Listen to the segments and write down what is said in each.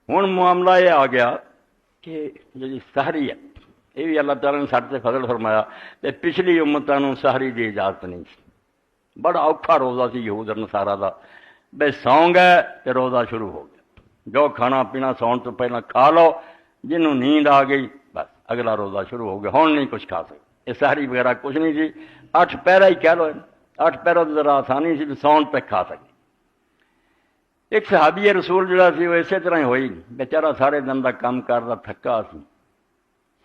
ہوں معاملہ یہ آ گیا کہ جی سحری ہے یہ بھی اللہ تعالیٰ نے سارے فضل فرمایا، تو پچھلی امتوں سحری کی اجازت نہیں سی، بڑا اوکھا روزہ سی یہود نصارا کا، بے سو گئے تو روزہ شروع ہو گیا، جو کھانا پینا سون تو پہلے کھا لو، جنہوں نیند آ گئی بس اگلا روزہ شروع ہو گیا، ہوں نہیں کچھ کھا سکتے، یہ سحری وغیرہ کچھ نہیں سی، 8 پہرا ہی کہہ لو، 8 پہرا تو ذرا آسانی سی، سون تک کھا سکتے۔ ایک صحابی رسول جڑا سی وہ اسی طرح ہی ہوئی، بیچارہ سارے دن کا کام کرتا تھکا سی،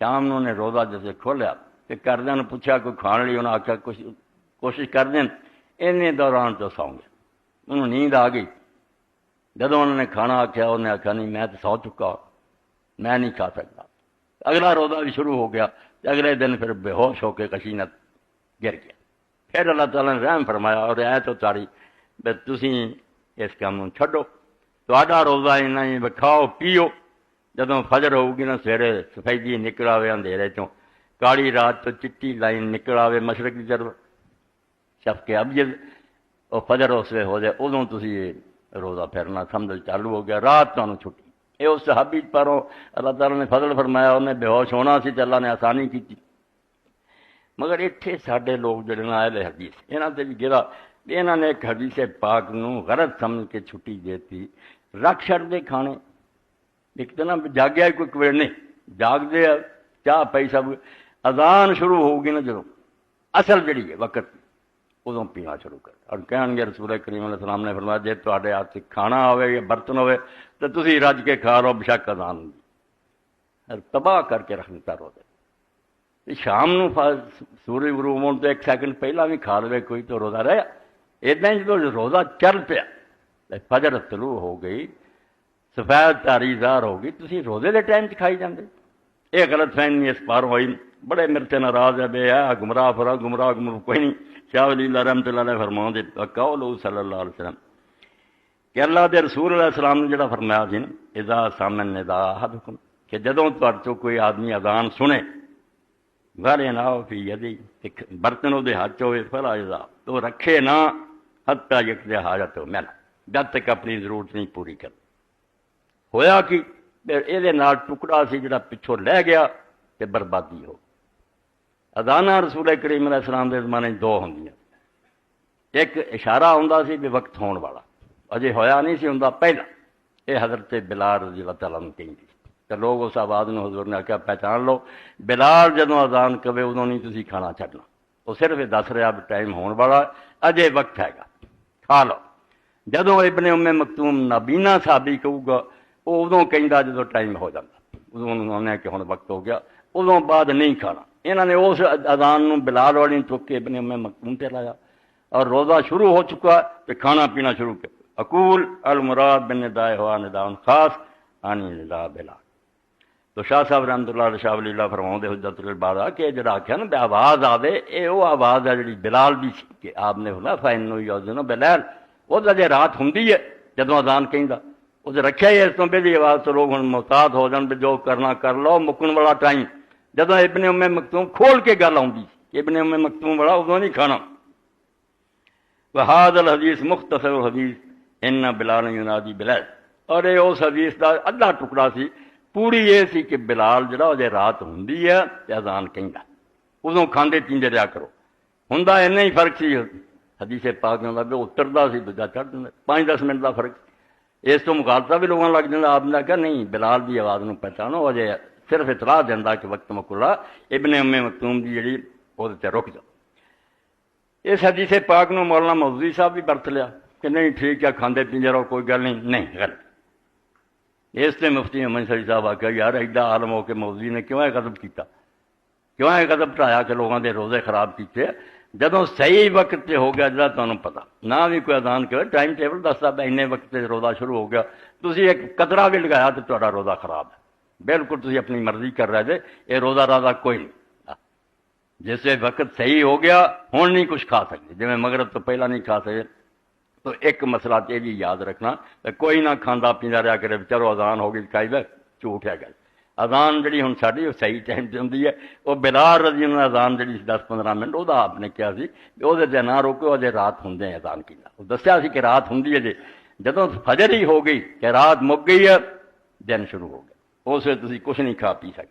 شام نو نے روزہ جیسے کھولیا تو کردیا نے پوچھا کوئی کھان لی، انہیں آخیا کچھ کوشش کر دیں، این دوران تو سو گیا، انہوں نیند آ گئی، جدو انہوں نے کھانا آخیا انہیں آخیا نہیں میں تو سو چکا، میں نہیں کھا سکتا، اگلا روزہ بھی شروع ہو گیا، اگلے دن پھر بے ہوش ہو کے کشینت گر گیا، پھر اللہ تعالیٰ نے رحم فرمایا اور ایت اتاری بے تسی اس کام چھڈو، تہاڈا روزہ اینا ہی کھاؤ پیو، جدوں فجر ہوگی نا سویرے سفیدی نکل آوے اندھیرے چوں، کالی رات تو چٹی لائن نکل آوے مشرق کی طرف شفق ابیض، اور فجر اس ویلے ہو جائے ادوں تسی روزہ پھرنا سمجھ چالو ہو گیا، رات تمہیں چھٹی۔ یہ اس صحابی پروں اللہ تعالیٰ نے فضل فرمایا، انہیں بے ہوش ہونا سی تے اللہ نے آسانی کی، مگر اتنے سارے لوگ جڑے نا اہل حدیث یہاں سے بھی گرا، یہاں نے ایک حدیث پاک نو غلط سمجھ کے چھٹی دیتی، رکھ چھڑ دے کھانے، ایک تو نا جاگیا کوئی کوڑ نہیں، جاگ دے چاہ پی سب، اذان شروع ہوگی نا جدوں اصل جڑی ہے وقت ادوں پینا شروع کر، اور کہن گے رسول کریم علیہ السلام نے فرمایا جے تہاڈے ہاتھ کھانا ہوئے یا برتن ہوئے تو تسی رج کے کھا لو، بشک اذان تباہ کر کے رکھ دیتا روزے، شام نو سورج غروب ہونے تو 1 سیکنڈ پہلا بھی کھا لے کوئی تو روزہ رہا، ادھر جدو روزہ چل پیا فجر طلوع ہو گئی، سفید تاری ظاہر ہو گئی، تسی روزے دے ٹائم کھائی جاندے، یہ غلط فہمی اس پار ہوئی، بڑے میرے سے ناراض ہے بے ہے گمراہ فرا گمراہ کوئی نہیں، شاہ ولی اللہ رحمۃ اللہ علیہ فرماؤں دے قول صلی اللہ علیہ وسلم کہ اللہ دے رسول علیہ السلام نے جڑا فرمایا سی نا اذا سمع النداء احدکم، کہ جدوں تہاڈے چوں کوئی آدمی اذان سنے غالے نہ فی یدی، برتن وہ ہاتھ ہوئے فلا اذا تو رکھے نہ حتی یقضی حاجت ہو میں جب تک اپنی ضرورت نہیں پوری کر، ہویا کہ یہ ٹکڑا سی جڑا پچھوں لے گیا تے بربادی ہو۔ اذانہ رسول کریم علیہ السلام دے زمانے 2 ہوندیاں، ایک اشارہ ہوندا سی بھی وقت ہون والا، اجے ہویا نہیں سی ہوندا پہلا، یہ حضرت بلال رضی اللہ تعالیٰ عنہ کہندی تو لوگ اس آواز نے حضور نے آخیا پہچان لو بلال جدوں اذان کہے ادوں نہیں تسی کھانا چھڈنا، وہ صرف دس رہا بھی ٹائم ہون والا اجے وقت ہے گا کھا لو، جدوں ابن ام مکتوم نابینا صحابی کہوں گا وہ ادوں کہندا جدوں ٹائم ہو جاتا، ادوں انہوں نے کہ ہن وقت ہو گیا، ادوں بعد نہیں کھانا، انہوں نے اس اذان نو بلال والی چک کے ابن ام مکتوم تے لایا، اور روزہ شروع ہو چکا تو کھانا پینا شروع کیا، اقول المراد بالنداء ہوا نداء خاص عن نداء بلال۔ تو شاہ صاحب رحمۃ اللہ علیہ شاہ ولی اللہ فرماؤں دے حجت الباغ کہ جڑا آخیا نا بے آواز آوے یہ وہ آواز ہے جڑی بلال دی سی کہ آپ نے ہونا فإنه یؤذن بلال، وہ جے رات ہوندی ہے جدوں اذان کہندا وہ رکھیا ہی اس تو پہلی آواز تو لوگ ہن محتاط ہو جان بھی جو کرنا کر لو، مکن والا ٹائم جدوں ابن ام مکتوم کھول کے گل آؤندی ابن ام مکتوم والا ادوں نہیں کھانا۔ وہذا الحدیث مختصر الحدیث ان بلال ینادی بلال، اور یہ اس حدیث کا ادھا ٹکڑا سی، پوری یہ سی کہ بلال جڑا وہ رات ہوندی ہے تے اذان کہندا ادوں کھاندے پیندے رہیا کرو، ہوندا اینا ہی فرق سی حدیث پاک میں کہ اتردا سی دوجا چڑھ جاندا، 5-10 منٹ کا فرق، اس تو مغالطہ بھی لوگوں لگ جاتا، آپ نے کہا نہیں بلال دی آواز نو پہچانو، اجے صرف اطلاع دینا کہ وقت مکلا ابن ام مکتوم دی جڑی وہ رک جاؤ۔ اس حدیث پاک نو مولانا مودودی صاحب بھی برت لیا کہ نہیں ٹھیک ہے کھاندے پیندے رہو کوئی گل نہیں غلط، اس نے مفتی محمد شریف صاحب آخیا یار ایڈا عالم ہو کے مودودی نے کیوں غضب کیتا، کیوں غضب ٹھایا کہ لوگوں دے روزے خراب کیتے، جدوں صحیح وقت تے ہو گیا جا تمہیں پتا نہ بھی کوئی اذان کرے ٹائم ٹیبل دستا پہ اینے وقت تے روزہ شروع ہو گیا، تسی ایک قطرہ بھی لگایا تو تہاڈا روزہ خراب ہے، بالکل تسی اپنی مرضی کر رہے تھے، یہ روزہ رازہ کوئی نہیں، جس وقت صحیح ہو گیا ہوں نہیں کچھ کھا سکتے، جی مغرب تو پہلا نہیں کھا سکتے، تو ایک مسئلہ یہ بھی یاد رکھنا کوئی نہ کھانا پیندا رہا کرے چلو اذان ہو گئی کھائی بے جھوٹ ہے گل، اذان جڑی ہوں ساری وہ صحیح ٹائم سے ہوندی ہے، وہ بلال رضی اللہ اذان جڑی 10-15 منٹ وہ آپ نے کیا سی وہ نہ روکو اجے رات ہوندے اذان کی وہ دسیا سی کہ رات ہوندی ہے جی جدوں فجر ہی ہو گئی کہ رات مک گئی ہے ਦਿਨ ਸ਼ੁਰੂ ਹੋ ਗਿਆ। ਉਸ ਵੇਲੇ ਤੁਸੀਂ ਕੁਛ ਨਹੀਂ ਖਾ ਪੀ ਸਕਦੇ।